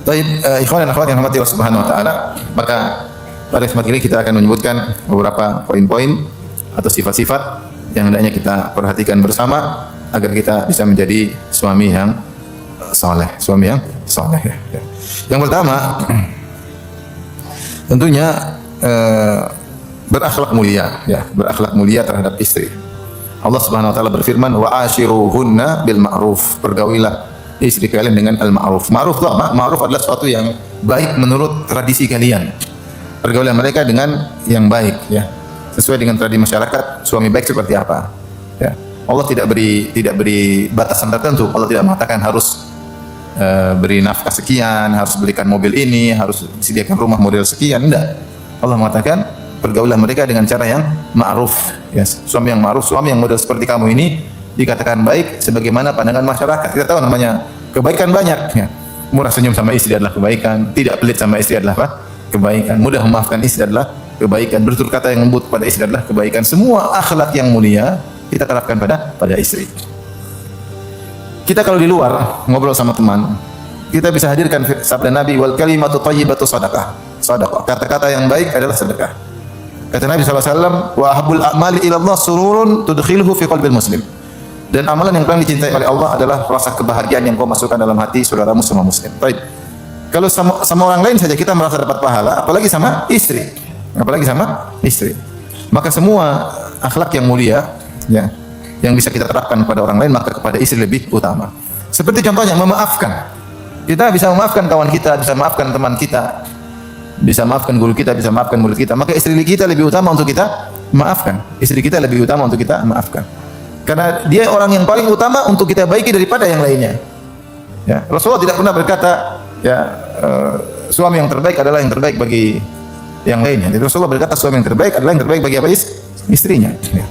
Baik, ikhwan dan akhwat yang dirahmati Allah Subhanahu wa taala, maka pada kesempatan ini kita akan menyebutkan beberapa poin-poin atau sifat-sifat yang hendaknya kita perhatikan bersama agar kita bisa menjadi suami yang saleh, suami yang saleh. Yang pertama, tentunya berakhlak mulia, ya, berakhlak mulia terhadap istri. Allah Subhanahu wa taala berfirman, "Wa ashiruhunna bil ma'ruf." Pergaulilah istri kalian dengan al-ma'ruf. Ma'ruf itu apa? Ma'ruf adalah sesuatu yang baik menurut tradisi kalian. Pergaulan mereka dengan yang baik, ya. Sesuai dengan tradisi masyarakat, suami baik seperti apa? Ya. Allah tidak beri batasan tertentu. Allah tidak mengatakan harus beri nafkah sekian, harus belikan mobil ini, harus disediakan rumah model sekian. Tidak. Allah mengatakan pergaulan mereka dengan cara yang ma'ruf. Ya. Suami yang ma'ruf, suami yang model seperti kamu ini dikatakan baik sebagaimana pandangan masyarakat. Kita tahu namanya kebaikan banyak, ya. Murah senyum sama istri adalah kebaikan, tidak pelit sama istri adalah apa? Kebaikan. Mudah memaafkan istri adalah kebaikan, bertutur kata yang lembut pada istri adalah kebaikan. Semua akhlak yang mulia kita terapkan pada istri. Kita kalau di luar ngobrol sama teman, kita bisa hadirkan sabda Nabi, wal kalimatu thayyibatu sadaqah. Sadaqah. Kata-kata yang baik adalah sedekah. Kata Nabi SAW, wa ahabbul a'mali ila Allah sururun tudkhiluhu fi qalbil muslim. Dan amalan yang paling dicintai oleh Allah adalah rasa kebahagiaan yang kau masukkan dalam hati saudaramu semua muslim. Baik. Kalau sama orang lain saja kita merasa dapat pahala, apalagi sama istri. Apalagi sama istri. Maka semua akhlak yang mulia, ya, yang bisa kita terapkan kepada orang lain, maka kepada istri lebih utama. Seperti contohnya memaafkan. Kita bisa memaafkan kawan kita, bisa memaafkan teman kita, bisa maafkan guru kita, bisa maafkan murid kita. Maka istri kita lebih utama untuk kita maafkan. Istri kita lebih utama untuk kita maafkan. Karena dia orang yang paling utama untuk kita baiki daripada yang lainnya. Ya, Rasulullah tidak pernah berkata, ya, suami yang terbaik adalah yang terbaik bagi yang lainnya. Jadi Rasulullah berkata suami yang terbaik adalah yang terbaik bagi apa? Istrinya. Ya.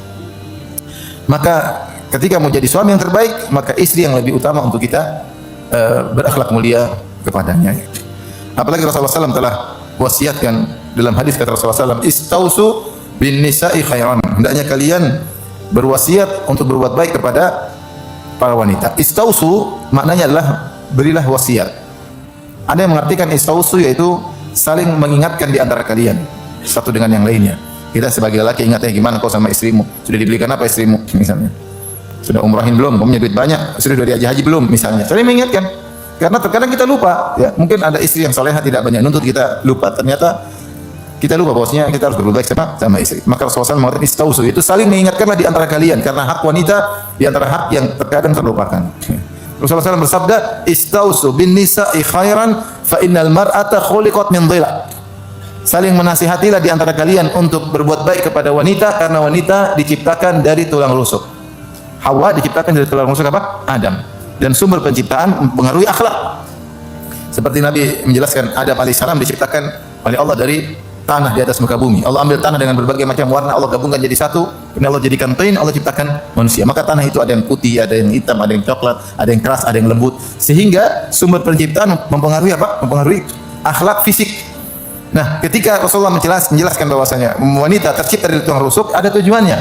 Maka ketika mau jadi suami yang terbaik, maka istri yang lebih utama untuk kita berakhlak mulia kepadanya. Apalagi Rasulullah SAW telah wasiatkan dalam hadis kata Rasulullah SAW, istausu bin nisa'i khairan. Hendaknya kalian berwasiat untuk berbuat baik kepada para wanita. Istausu maknanya adalah berilah wasiat. Ada yang mengartikan istausu yaitu saling mengingatkan di antara kalian satu dengan yang lainnya. Kita sebagai laki ingatnya gimana kau sama istrimu? Sudah dibelikan apa istrimu misalnya? Sudah umrahin belum? Kamu punya duit banyak? Sudah dari haji belum misalnya? Saling mengingatkan. Karena terkadang kita lupa, ya. Mungkin ada istri yang salehah tidak banyak nuntut, kita lupa. Ternyata kita lupa bahwasanya kita harus berbuat baik sama istri. Maka Rasulullah SAW mengatakan istausu, itu saling mengingatkanlah di antara kalian, karena hak wanita di antara hak yang terkadang terlupakan. Rasulullah SAW bersabda, istausu bin nisa'i khairan fa innal mar'ata khuliqat min dhila. Saling menasihatilah di antara kalian untuk berbuat baik kepada wanita, karena wanita diciptakan dari tulang rusuk. Hawa diciptakan dari tulang rusuk apa? Adam. Dan sumber penciptaan mempengaruhi akhlak. Seperti Nabi menjelaskan, Adam alaihissalam diciptakan oleh Allah dari tanah di atas muka bumi. Allah ambil tanah dengan berbagai macam warna, Allah gabungkan jadi satu. Kemudian Allah jadikan tin, Allah ciptakan manusia. Maka tanah itu ada yang putih, ada yang hitam, ada yang coklat, ada yang keras, ada yang lembut. Sehingga sumber penciptaan mempengaruhi apa? Mempengaruhi akhlak fisik. Nah, ketika Rasulullah menjelaskan bahwasanya wanita tercipta dari tulang rusuk, ada tujuannya.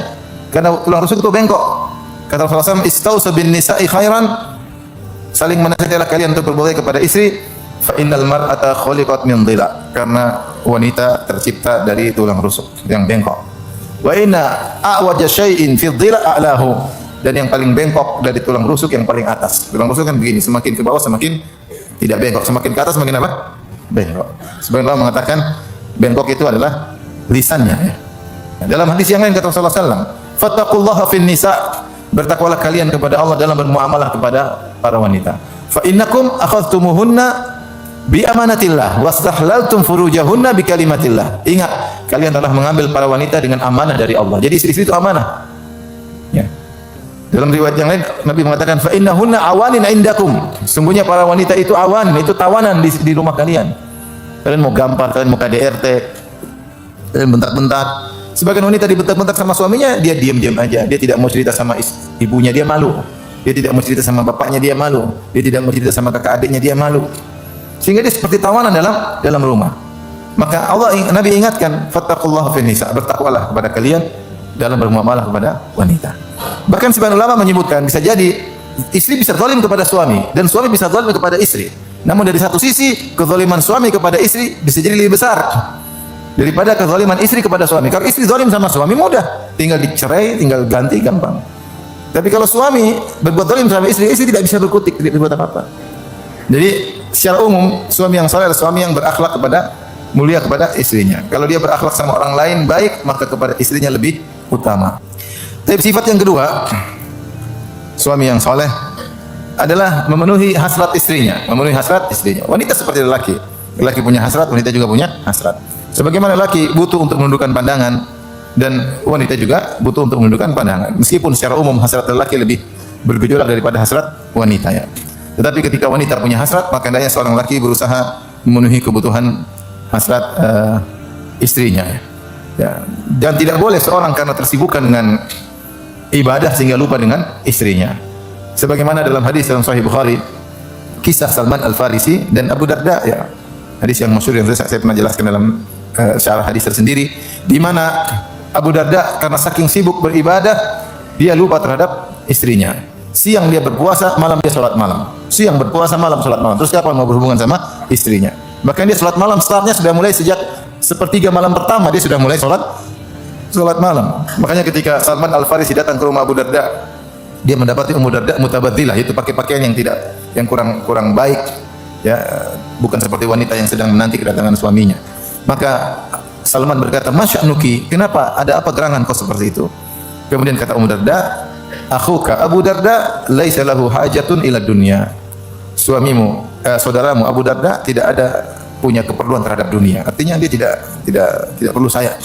Karena tulang rusuk itu bengkok. Kata Rasulullah SAW, istausu bin nisa'i khairan, saling menasihatilah kalian untuk berbuat baik kepada istri, fa innal mar'ata khuliqat min dhila, karena wanita tercipta dari tulang rusuk yang bengkok. Wa inna a'waja syai'in fi dhila a'lahu, dan yang paling bengkok dari tulang rusuk yang paling atas. Tulang rusuk kan begini, semakin ke bawah semakin tidak bengkok, semakin ke atas semakin apa? Bengkok. Sebagian ulama mengatakan bengkok itu adalah lisannya, ya. Dalam hadis yang lain kata Rasulullah SAW, fattaqullaha fin nisa, bertakwalah kalian kepada Allah dalam bermuamalah kepada para wanita. Fa innakum akhadhtumuhunna bi amanatillah wastahlaltum furujahunna bi kalimatillah. Ingat, kalian telah mengambil para wanita dengan amanah dari Allah. Jadi istri-istri itu amanah. Ya. Dalam riwayat yang lain Nabi mengatakan fa innahunna awanin indakum. Sungguhnya para wanita itu awan, itu tawanan di rumah kalian. Kalian mau gampar, kalian mau KDRT, kalian bentak-bentak. Sebagian wanita dibentak-bentak sama suaminya, dia diam-diam aja. Dia tidak mau cerita sama ibunya, dia malu. Dia tidak mau cerita sama bapaknya, dia malu. Dia tidak mau cerita sama kakak adiknya, dia malu. Sehingga dia seperti tawanan dalam rumah. Maka Nabi ingatkan, fattaqullaha fin nisa, bertakwalah kepada kalian dalam bermuamalah kepada wanita. Bahkan sebagian ulama menyebutkan bisa jadi istri bisa zalim kepada suami dan suami bisa zalim kepada istri. Namun dari satu sisi, kezaliman suami kepada istri bisa jadi lebih besar daripada kezaliman istri kepada suami. Kalau istri zalim sama suami mudah, tinggal dicerai, tinggal ganti gampang. Tapi kalau suami berbuat zalim sama istri, istri tidak bisa berkutik, tidak berbuat apa-apa. Jadi secara umum suami yang saleh adalah suami yang berakhlak kepada mulia kepada istrinya. Kalau dia berakhlak sama orang lain baik, maka kepada istrinya lebih utama. Tapi sifat yang kedua, suami yang saleh adalah memenuhi hasrat istrinya, memenuhi hasrat istrinya. Wanita seperti lelaki. Lelaki punya hasrat, wanita juga punya hasrat. Sebagaimana lelaki butuh untuk menundukkan pandangan dan wanita juga butuh untuk menundukkan pandangan. Meskipun secara umum hasrat lelaki lebih bergejolak daripada hasrat wanita ya. Tetapi ketika wanita punya hasrat, maka hendaknya seorang lelaki berusaha memenuhi kebutuhan hasrat istrinya ya. Ya. Dan tidak boleh seorang karena tersibukkan dengan ibadah sehingga lupa dengan istrinya. Sebagaimana dalam hadis dalam Sahih Bukhari, kisah Salman Al-Farisi dan Abu Darda ya. Hadis yang masyhur yang saya pernah jelaskan dalam syarah hadis tersendiri, di mana Abu Darda karena saking sibuk beribadah, dia lupa terhadap istrinya. Siang dia berpuasa, malam dia sholat malam. Siang berpuasa, malam sholat malam. Terus kapan mau berhubungan sama istrinya? Bahkan dia sholat malam startnya sudah mulai sejak sepertiga malam pertama dia sudah mulai sholat malam. Makanya ketika Salman Al-Farisi datang ke rumah Abu Darda, dia mendapati Ummu Darda mutabaddilah, itu pakai pakaian yang kurang baik ya, bukan seperti wanita yang sedang menanti kedatangan suaminya. Maka Salman berkata, "Masya'nuki, kenapa? Ada apa gerangan kau seperti itu?" Kemudian kata Ummu Darda, "Akhuka Abu Darda laisa lahu hajatun ila dunya." Suamimu, saudaramu Abu Darda tidak ada punya keperluan terhadap dunia. Artinya dia tidak perlu saya.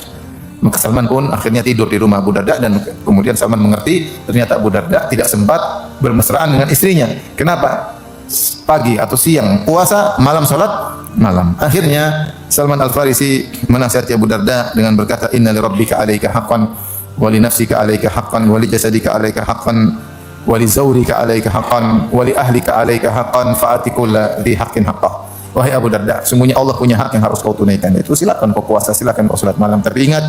Maka Salman pun akhirnya tidur di rumah Abu Darda, dan kemudian Salman mengerti ternyata Abu Darda tidak sempat bermesraan dengan istrinya. Kenapa? Pagi atau siang puasa, malam sholat malam. Akhirnya Salman Al-Farisi menasihati Abu Darda dengan berkata, "Inna li rabbika 'alaika haqqan wa li nafsika 'alaika haqqan wa li jasadika 'alaika haqqan wa li zawrika 'alaika haqqan wa li ahlika 'alaika haqqan fa'ati kulla dhi haqqin haqqah." Wahai Abu Darda, sungguhnya Allah punya hak yang harus kau tunaikan. Itu silakan kau puasa, silakan kau salat malam, tapi ingat,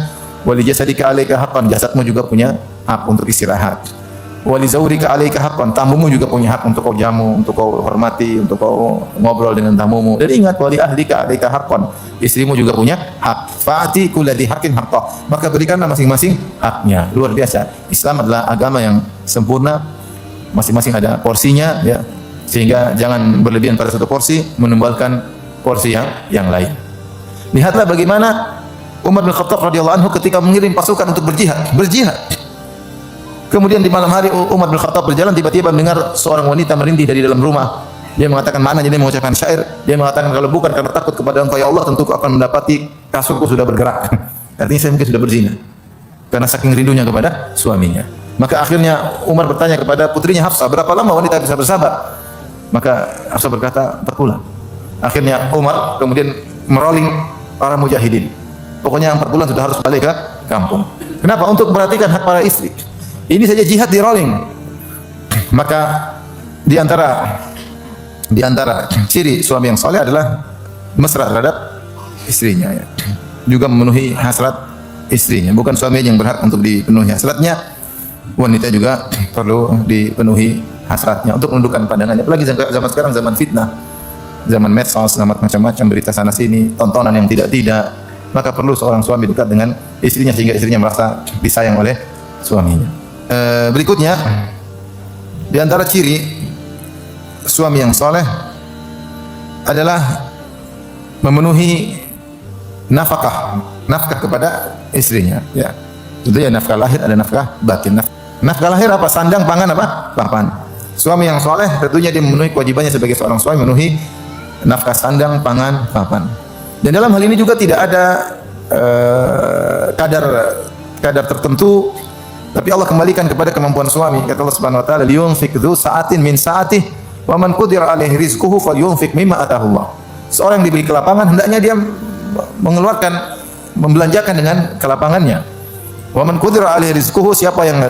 wa li jasadika 'alaika haqqan, jasadmu juga punya hak untuk istirahat. Wa li zawrika 'alaika haqqan, tamumu juga punya hak untuk kau jamu, untuk kau hormati, untuk kau ngobrol dengan tamumu. Dan ingat, wa li ahlika 'alaika haqqan, istrimu juga punya hak. Fa'ati kulli dhi haqqin haqqah, maka berikanlah masing-masing haknya. Luar biasa. Islam adalah agama yang sempurna, masing-masing ada porsinya ya. Sehingga jangan berlebihan pada satu porsi menumbalkan porsi yang lain. Lihatlah bagaimana Umar bin Khattab radhiyallahu anhu ketika mengirim pasukan untuk berjihad. Kemudian di malam hari Umar bin Khattab berjalan, tiba-tiba mendengar seorang wanita merintih dari dalam rumah. Dia mengatakan, mana? Jadi mengucapkan syair. Dia mengatakan, kalau bukan karena takut kepada Engkau ya Allah, tentu akan mendapati kasurku sudah bergerak. Artinya saya mungkin sudah berzina. Karena saking rindunya kepada suaminya. Maka akhirnya Umar bertanya kepada putrinya Hafsah, berapa lama wanita bisa bersabar? Maka Hafsah berkata, 4 bulan. Akhirnya Umar kemudian merolling para mujahidin. Pokoknya 4 bulan sudah harus balik ke kampung. Kenapa? Untuk memperhatikan hak para istri. Ini saja jihad di rolling. Maka di antara ciri suami yang saleh adalah mesra terhadap istrinya ya. Juga memenuhi hasrat istrinya. Bukan suami yang berhak untuk dipenuhi hasratnya, wanita juga perlu dipenuhi hasratnya untuk menundukkan pandangannya. Apalagi zaman sekarang, zaman fitnah, zaman medsos, zaman macam-macam berita sana sini, tontonan yang tidak-tidak. Maka perlu seorang suami dekat dengan istrinya sehingga istrinya merasa disayang oleh suaminya. Berikutnya, di antara ciri suami yang soleh adalah memenuhi nafkah kepada istrinya. Ya, tentunya nafkah lahir, ada nafkah batin. Nafkah lahir apa? Sandang, pangan, apa? Papan. Suami yang soleh tentunya dia memenuhi kewajibannya sebagai seorang suami, memenuhi nafkah sandang, pangan, papan. Dan dalam hal ini juga tidak ada kadar tertentu, tapi Allah kembalikan kepada kemampuan suami. Kata Allah Subhanahu wa taala, "Liyunfik dzu sa'atin min sa'atihi wa man qudira 'alaihi rizquhu falyunfik mimma ataahu Allah." Seorang yang diberi kelapangan hendaknya dia membelanjakan dengan kelapangannya. Wa man qudira 'alaihi rizquhu, siapa yang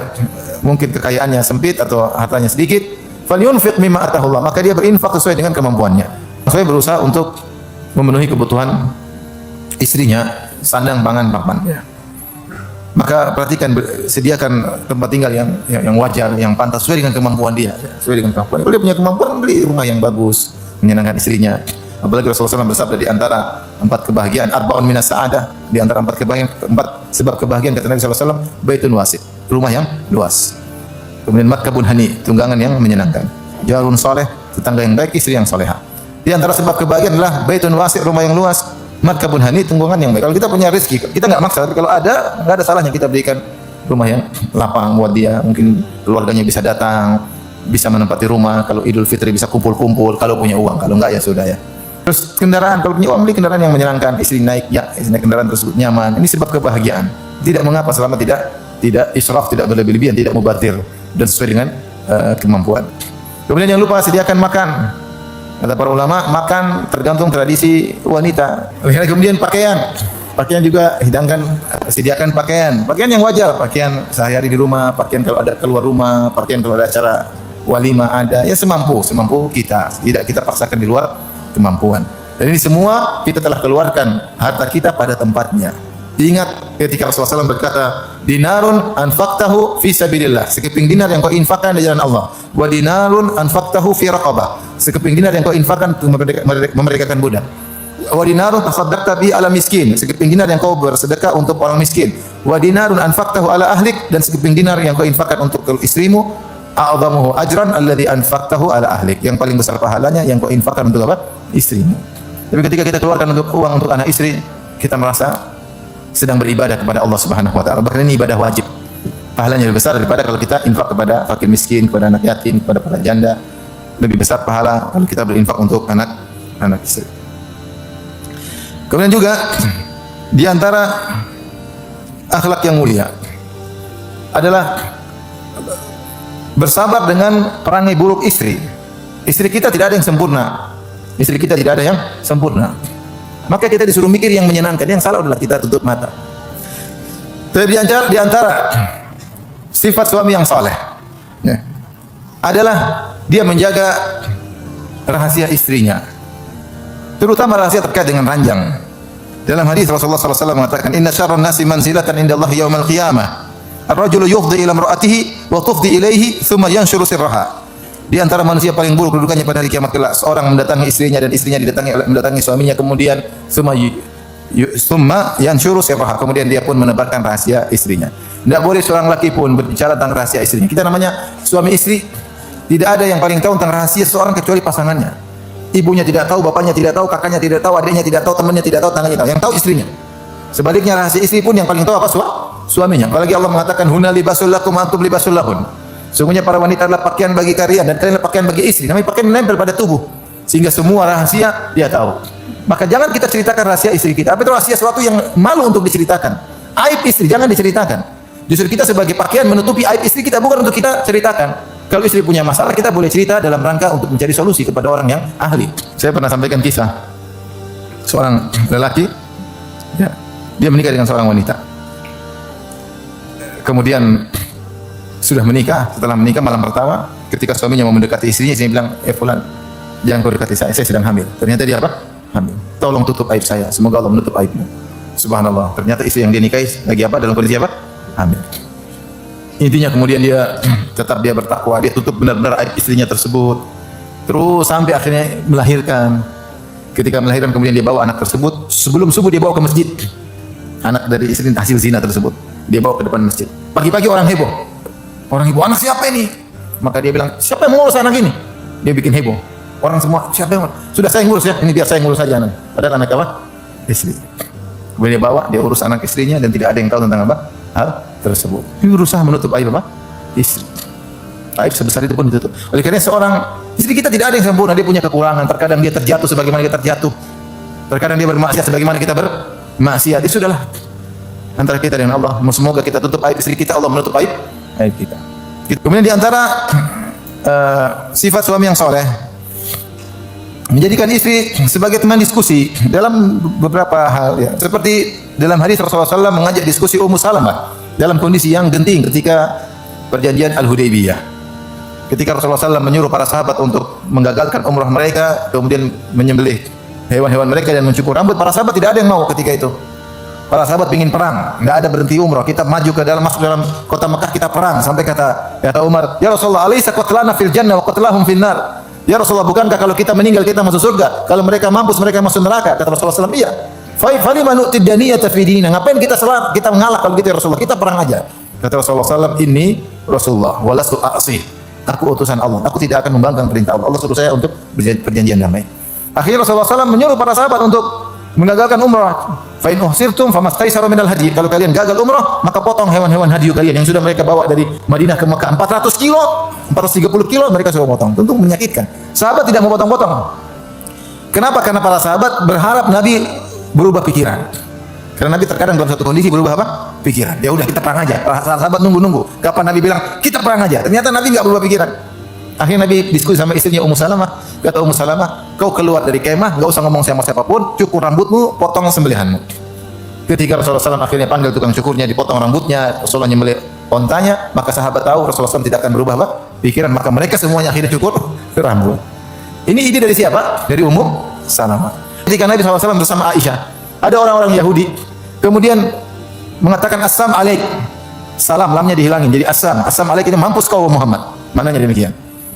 mungkin kekayaannya sempit atau hartanya sedikit, falyunfik mimma ataahu Allah, maka dia berinfak sesuai dengan kemampuannya. Saya berusaha untuk memenuhi kebutuhan istrinya, sandang, pangan, papan. Ya. Maka perhatikan, sediakan tempat tinggal yang wajar, yang pantas sesuai dengan kemampuan dia. Sesuai dengan kemampuan. Kalau dia punya kemampuan, beli rumah yang bagus, menyenangkan istrinya. Apalagi Rasulullah SAW bersabda di antara 4 kebahagiaan, arba'un minas sa'adah, di antara 4 kebahagiaan, 4 sebab kebahagiaan kata Nabi SAW, baitun wasit, rumah yang luas. Kemudian markabun hani, tunggangan yang menyenangkan. Jarun soleh, tetangga yang baik, istri yang soleha. Di antara sebab kebahagiaan adalah baitun wasit, rumah yang luas, markabun hani, tunggangan yang baik. Kalau kita punya rezeki, kita nggak maksa, tapi kalau ada, nggak ada salahnya kita berikan rumah yang lapang buat dia. Mungkin keluarganya bisa datang, bisa menempati rumah. Kalau Idul Fitri bisa kumpul-kumpul. Kalau punya uang, kalau nggak ya sudah ya. Terus kendaraan, kalau punya uang beli kendaraan yang menyenangkan, istri naik ya, istri naik kendaraan tersebut nyaman. Ini sebab kebahagiaan. Tidak mengapa selama tidak israf, tidak berlebih-lebihan, tidak mubatir dan sesuai dengan kemampuan. Kemudian jangan lupa sediakan makan. Kata para ulama, makan tergantung tradisi wanita. Kemudian pakaian juga hidangkan, sediakan pakaian yang wajar, pakaian sehari-hari di rumah, pakaian kalau ada keluar rumah, pakaian kalau ada acara walimah ada, ya semampu kita, tidak kita paksakan di luar kemampuan. Dan ini semua kita telah keluarkan harta kita pada tempatnya. Ingat ketika Rasulullah SAW berkata, dinarun anfaqtahu fi sabilillah, sekeping dinar yang kau infakkan di jalan Allah. Wa dinarun anfaqtahu fi raqabah, sekeping dinar yang kau infakkan untuk memerdekakan budak. Wa dinarun tasaddaqta bi ala miskin, sekeping dinar yang kau bersedekah untuk orang miskin. Wa dinarun anfaqtahu ala ahlik, dan sekeping dinar yang kau infakkan untuk istrimu. A'dhamuhu ajran alladhi anfaqtahu ala ahlik, yang paling besar pahalanya yang kau infakkan untuk apa? Istrimu. Tapi ketika kita keluarkan untuk uang untuk anak istri, kita merasa sedang beribadah kepada Allah Subhanahu wa taala. Bahkan ini ibadah wajib. Pahalanya lebih besar daripada kalau kita infak kepada fakir miskin, kepada anak yatim, kepada para janda. Lebih besar pahala kalau kita berinfak untuk anak istri. Kemudian juga di antara akhlak yang mulia adalah bersabar dengan perangai buruk istri. Istri kita tidak ada yang sempurna. Istri kita tidak ada yang sempurna. Maka kita disuruh mikir yang menyenangkan. Yang salah adalah kita tutup mata. Tapi di antara sifat suami yang saleh ya, adalah dia menjaga rahasia istrinya, terutama rahasia terkait dengan ranjang. Dalam hadis Rasulullah SAW mengatakan, Inna syarran nasi manzilatan inda Allah yawmal qiyamah ar-rajulu yufdi ila imra'atihi wa tufdi ilaihi thumma yanshuru sirraha. Di antara manusia paling buruk kedudukannya pada hari kiamat kelak, seorang mendatangi istrinya dan istrinya mendatangi suaminya, kemudian summa yanshuru sirraha, kemudian dia pun menebarkan rahasia istrinya. Tidak boleh seorang laki pun berbicara tentang rahasia istrinya. Kita namanya suami istri, tidak ada yang paling tahu tentang rahasia seorang kecuali pasangannya. Ibunya tidak tahu, bapaknya tidak tahu, kakaknya tidak tahu, adiknya tidak tahu, temannya tidak tahu, tangannya tahu. Yang tahu istrinya. Sebaliknya rahasia istri pun yang paling tahu apa? Suaminya. Apalagi Allah mengatakan hunna libasul lakum antum libasul lahun. Sungguhnya para wanita adalah pakaian bagi kalian dan kalian adalah pakaian bagi istri. Namanya pakaian menempel pada tubuh sehingga semua rahasia dia tahu. Maka jangan kita ceritakan rahasia istri kita. Apa itu rahasia sesuatu yang malu untuk diceritakan. Aib istri jangan diceritakan. Justru kita sebagai pakaian menutupi aib istri kita, bukan untuk kita ceritakan. Kalau istri punya masalah, kita boleh cerita dalam rangka untuk mencari solusi kepada orang yang ahli. Saya pernah sampaikan kisah seorang lelaki, ya, dia menikah dengan seorang wanita. Kemudian sudah menikah, setelah menikah malam pertama, ketika suaminya mau mendekati istrinya, istrinya bilang, fulan, jangan kau dekati saya sedang hamil. Ternyata dia apa? Hamil. Tolong tutup aib saya, semoga Allah menutup aibmu. Subhanallah. Ternyata istri yang dia nikahi lagi apa? Dalam kondisi apa? Hamil. Intinya kemudian dia tetap bertakwa, dia tutup benar-benar aib istrinya tersebut. Terus sampai akhirnya melahirkan. Ketika melahirkan kemudian dia bawa anak tersebut, sebelum subuh dia bawa ke masjid. Anak dari istri hasil zina tersebut, dia bawa ke depan masjid. Pagi-pagi orang heboh. Orang heboh, anak siapa ini? Maka dia bilang, siapa yang mengurus anak ini? Dia bikin heboh. Orang semua, siapa yang ngurus? Sudah saya ngurus ya, ini biar saya ngurus saja anak. Padahal anak apa? Istri. Kemudian dia bawa, dia urus anak istrinya dan tidak ada yang tahu tentang apa? Hal tersebut. Dia berusaha menutup aib apa? Istri. Aib sebesar itu pun ditutup. Oleh karena seorang istri kita tidak ada yang sempurna, dia punya kekurangan. Terkadang dia terjatuh sebagaimana kita terjatuh. Terkadang dia bermaksiat sebagaimana kita bermaksiat. Itu sudahlah antara kita dengan Allah. Semoga kita tutup aib istri kita, Allah menutup aib kita. Kemudian di antara sifat suami yang soleh, menjadikan istri sebagai teman diskusi dalam beberapa hal, ya. Seperti dalam hadis Rasulullah SAW mengajak diskusi Ummu Salamah dalam kondisi yang genting ketika perjanjian Al-Hudaybiyah. Ketika Rasulullah SAW menyuruh para sahabat untuk menggagalkan umrah mereka, kemudian menyembelih hewan-hewan mereka dan mencukur rambut, para sahabat tidak ada yang mau ketika itu. Para sahabat ingin perang, nggak ada berhenti umrah. Kita maju ke dalam, masuk dalam kota Mekah, kita perang. Sampai kata Umar, ya Rasulullah, alaysa qatlana fil jannah wa qatlahum fil nar. Ya Rasulullah, bukankah kalau kita meninggal kita masuk surga? Kalau mereka mampus mereka masuk neraka? Kata Rasulullah SAW, iya. Falima nu'tid daniyata fi dinina. Ngapain kita salat? Kita mengalah kalau gitu ya Rasulullah. Kita perang aja. Kata Rasulullah SAW, ini Rasulullah walastu a'si. Aku utusan Allah. Aku tidak akan membangkang perintah Allah. Allah suruh saya untuk perjanjian damai. Akhirnya Rasulullah SAW menyuruh para sahabat untuk mengagalkan umrah. Fa in uhsirtum famastaysara minal hadi. Kalau kalian gagal umrah, maka potong hewan-hewan hadiu kalian yang sudah mereka bawa dari Madinah ke Mekah 400 kilo, 430 kilo mereka sudah potong. Tentu menyakitkan. Sahabat tidak mau potong-potong. Kenapa? Karena para sahabat berharap Nabi berubah pikiran. Karena Nabi terkadang dalam satu kondisi berubah apa? Pikiran. Ya udah kita perang aja. Para sahabat nunggu-nunggu. Kapan Nabi bilang kita perang aja? Ternyata Nabi enggak berubah pikiran. Akhirnya Nabi diskusi sama istrinya Ummu Salamah. Kata Ummu Salamah, kau keluar dari kemah, enggak usah ngomong sama siapapun, cukur rambutmu, potong sembelihanmu. Ketika Rasulullah SAW akhirnya panggil tukang cukurnya, dipotong rambutnya, Rasulullah nyembelih ontanya, maka sahabat tahu Rasulullah SAW tidak akan berubah apa? Pikiran. Maka mereka semuanya akhirnya cukur rambut. Ini ide dari siapa? Dari Ummu Salamah. Ketika Nabi SAW bersama Aisyah, ada orang-orang Yahudi kemudian mengatakan assam alaik, salam lamnya dihilangin jadi assam alaik, itu mampus kau Muhammad, mananya demikian.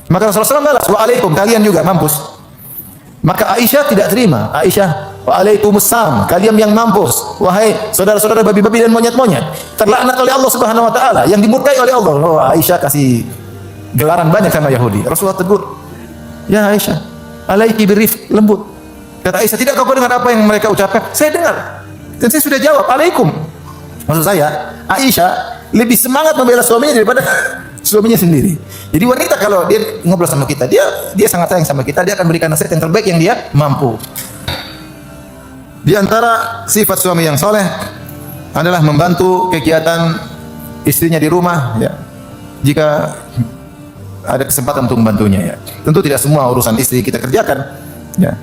Maka Rasulullah SAW balas, wa alaikum, kalian juga mampus. Maka Aisyah tidak terima. Aisyah, wa alaikumussalam, kalian yang mampus, wahai saudara-saudara babi-babi dan monyet-monyet, terlaknat oleh Allah Subhanahu wa taala, yang dimurkai oleh Allah. Oh, Aisyah kasih gelaran banyak sama Yahudi. Rasulullah tegur, ya Aisyah, alaiki birrifq, lembut. Kata Aisyah, tidak kau dengar apa yang mereka ucapkan? Saya dengar. Dan saya sudah jawab, alaikum. Maksud saya, Aisyah lebih semangat membela suaminya daripada suaminya sendiri. Jadi wanita kalau dia ngobrol sama kita, dia sangat sayang sama kita, dia akan berikan nasihat yang terbaik yang dia mampu. Di antara sifat suami yang soleh adalah membantu kegiatan istrinya di rumah, ya. Jika ada kesempatan untuk membantunya, ya. Tentu tidak semua urusan istri kita kerjakan, ya.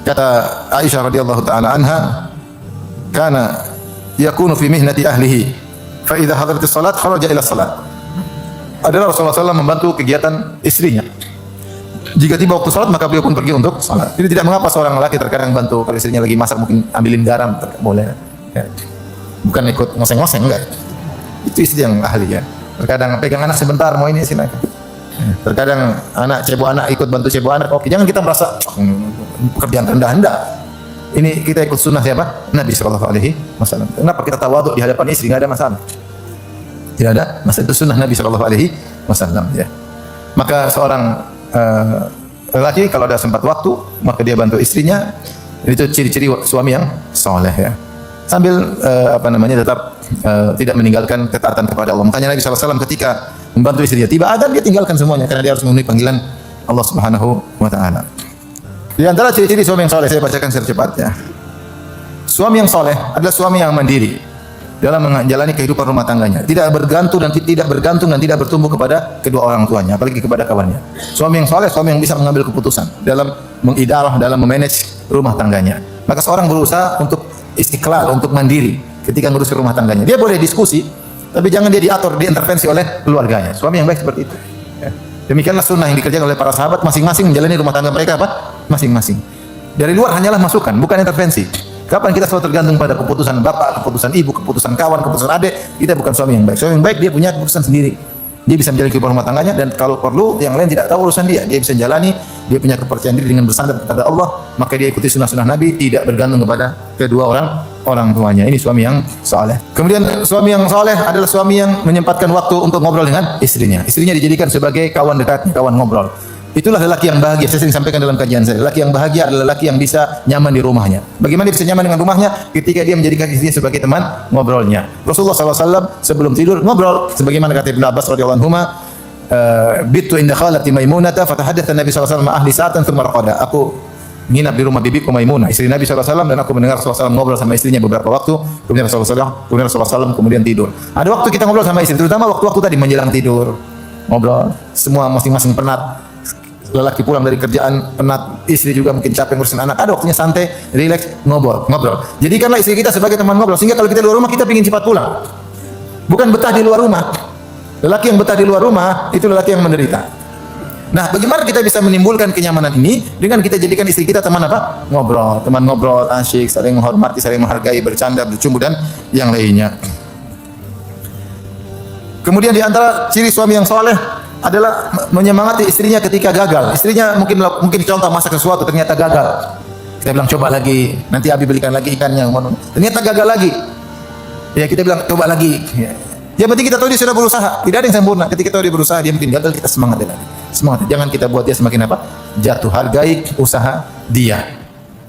Kata Aisyah radhiyallahu taala anha, kana yakunu fi mihnati ahlihi, fa idza hadaratis salat kharaja ila salat. Adalah Rasulullah SAW membantu kegiatan istrinya. Jika tiba waktu salat maka beliau pun pergi untuk salat. Jadi tidak mengapa seorang lelaki terkadang bantu kalau istrinya lagi masak, mungkin ambilin garam, boleh. Ya. Bukan ikut ngoseng-ngoseng, enggak. Itu istri yang ahli, ya. Terkadang pegang anak sebentar, mau ini sini. Terkadang anak cebo anak ikut bantu cebo anak. Oke, jangan kita merasa pekerjaan rendah-rendah. Ini kita ikut sunnah siapa? Nabi sallallahu alaihi wasallam. Kenapa kita tawaduk di hadapan istri? Enggak ada masalah. Tidak ada masalah, itu sunnah Nabi sallallahu alaihi wasallam, ya. Maka seorang lelaki kalau ada sempat waktu, maka dia bantu istrinya. Itu ciri-ciri suami yang soleh, ya. Sambil tetap tidak meninggalkan ketaatan kepada Allah. Makanya Nabi sallallahu alaihi wasallam ketika membantu istrinya, tiba adzan dia tinggalkan semuanya karena dia harus memenuhi panggilan Allah Subhanahu wa taala. Di antara ciri-ciri suami yang soleh, saya bacakan secepatnya. Suami yang soleh adalah suami yang mandiri dalam menjalani kehidupan rumah tangganya, tidak bergantung dan tidak bertumbuh kepada kedua orang tuanya, apalagi kepada kawannya. Suami yang soleh, suami yang bisa mengambil keputusan dalam mengidarah, dalam memanage rumah tangganya. Maka seorang berusaha untuk istiqlal, untuk mandiri ketika ngurus rumah tangganya. Dia boleh diskusi, tapi jangan dia diatur, diintervensi oleh keluarganya. Suami yang baik seperti itu. Ya. Demikianlah sunnah yang dikerjakan oleh para sahabat, masing-masing menjalani rumah tangga mereka apa? Masing-masing. Dari luar hanyalah masukan, bukan intervensi. Kapan kita selalu tergantung pada keputusan bapak, keputusan ibu, keputusan kawan, keputusan adik, kita bukan suami yang baik. Suami yang baik dia punya keputusan sendiri. Dia bisa menjalani kehidupan rumah tangganya, dan kalau perlu yang lain tidak tahu urusan dia. Dia bisa jalani, dia punya kepercayaan diri dengan bersandar kepada Allah, maka dia ikuti sunnah-sunnah Nabi, tidak bergantung kepada kedua orang tuanya. Ini suami yang saleh. Kemudian suami yang saleh adalah suami yang menyempatkan waktu untuk ngobrol dengan istrinya. Istrinya dijadikan sebagai kawan dekatnya, kawan ngobrol. Itulah lelaki yang bahagia. Saya sering sampaikan dalam kajian saya. Lelaki yang bahagia adalah lelaki yang bisa nyaman di rumahnya. Bagaimana dia bisa nyaman dengan rumahnya? Ketika dia menjadikan istrinya sebagai teman ngobrolnya. Rasulullah SAW sebelum tidur ngobrol. Sebagaimana kata Ibnu Abbas radhiyallahu anhu, "Bittu inda khalati Maimunata fatahaddatsa Nabi SAW ma ahli sa'atan tsumma raqada." Aku nginap di rumah bibiku Maimunah, istri Nabi SAW, dan aku mendengar Rasulullah SAW ngobrol sama istrinya beberapa waktu. Kemudian Rasulullah SAW kemudian tidur. Ada waktu kita ngobrol sama istri, terutama waktu-waktu tadi menjelang tidur. Ngobrol. Semua masing-masing penat. Lelaki pulang dari kerjaan penat, istri juga mungkin capek ngurusin anak, ada waktunya santai, rileks, ngobrol. Jadikanlah istri kita sebagai teman ngobrol, sehingga kalau kita di luar rumah kita ingin cepat pulang. Bukan betah di luar rumah. Lelaki yang betah di luar rumah itu lelaki yang menderita. Nah, bagaimana kita bisa menimbulkan kenyamanan ini dengan kita jadikan istri kita teman apa? Ngobrol, teman ngobrol, asyik, saling menghormati, saling menghargai, bercanda, bercumbu dan yang lainnya. Kemudian di antara ciri suami yang soleh adalah menyemangati istrinya ketika gagal. Istrinya mungkin contoh masak sesuatu ternyata gagal. Kita bilang coba lagi, nanti Abi belikan lagi ikannya. Ternyata gagal lagi. Ya kita bilang coba lagi. Ya. Yang penting kita tahu dia sudah berusaha. Tidak ada yang sempurna. Ketika tahu dia berusaha, dia mungkin gagal, kita semangat lagi. Semangat. Jangan kita buat dia semakin apa? Jatuh. Hargai usaha dia.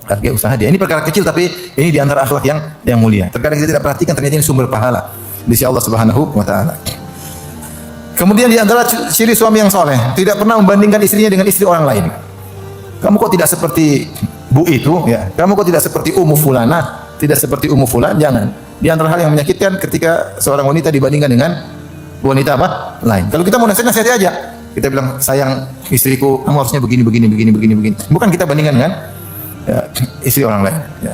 Hargai usaha dia. Ini perkara kecil tapi ini di antara akhlak yang mulia. Terkadang kita tidak perhatikan ternyata ini sumber pahala di sisi Allah Subhanahu wa taala. Kemudian di antara ciri suami yang soleh, tidak pernah membandingkan istrinya dengan istri orang lain. Kamu kok tidak seperti Bu itu, ya. Kamu kok tidak seperti Ummu Fulana, tidak seperti Ummu Fulan, jangan. Di antara hal yang menyakitkan ketika seorang wanita dibandingkan dengan wanita apa? Lain. Kalau kita mau nasihati aja. Kita bilang, sayang istriku, kamu harusnya begini. Bukan kita bandingkan dengan ya, istri orang lain. Ya.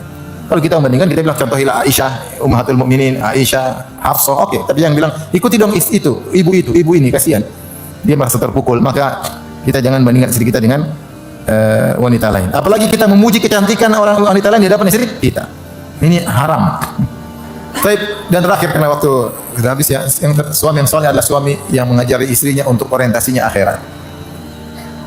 Kalau kita membandingkan, kita bilang contohilah Aisyah, Ummahatul Mukminin, Aisyah, Hafsah, oke. Tapi yang bilang ikuti dong ibu ini kasihan. Dia merasa terpukul. Maka kita jangan bandingkan istri kita dengan wanita lain. Apalagi kita memuji kecantikan orang wanita lain di hadapan istri kita. Ini haram. Baik, dan terakhir karena waktu sudah habis ya, suami yang soleh adalah suami yang mengajari istrinya untuk orientasinya akhirat.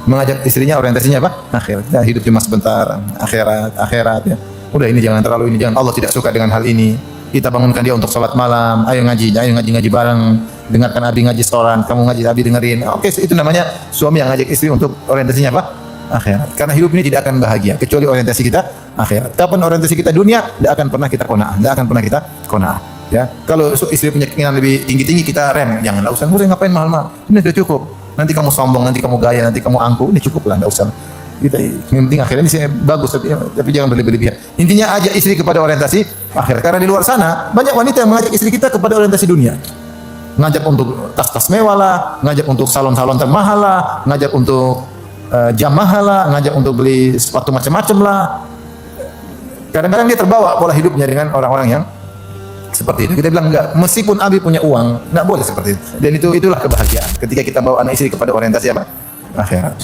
Mengajak istrinya orientasinya apa? Akhirat. Kita hidup cuma sebentar, akhirat ya. Udah ini jangan terlalu ini jangan. Allah tidak suka dengan hal ini. Kita bangunkan dia untuk sholat malam. Ayo ngaji bareng. Dengarkan Abi ngaji setoran. Kamu ngaji Abi dengerin. Oke, itu namanya suami yang ngajak istri untuk orientasinya apa? Akhirat. Karena hidup ini tidak akan bahagia kecuali orientasi kita akhirat. Kapan orientasi kita dunia, tidak akan pernah kita qanaah. Ya. Kalau istri punya keinginan lebih tinggi kita rem. Jangan usah ngapain mahal-mahal. Ini sudah cukup. Nanti kamu sombong, nanti kamu gaya, nanti kamu angkuh. Ini cukup lah, enggak usah. Kita yang penting akhirnya ini bagus tapi jangan berlebihan. Intinya ajak istri kepada orientasi akhirat. Karena di luar sana banyak wanita yang mengajak istri kita kepada orientasi dunia. Ngajak untuk tas-tas mewah lah, ngajak untuk salon-salon termahal lah, ngajak untuk jam mahal lah, ngajak untuk beli sepatu macam-macam lah. Kadang-kadang dia terbawa pola hidupnya dengan orang-orang yang seperti itu. Kita bilang enggak, meskipun Abi punya uang, enggak boleh seperti itu. Dan itulah kebahagiaan ketika kita bawa anak istri kepada orientasi apa? Akhirat.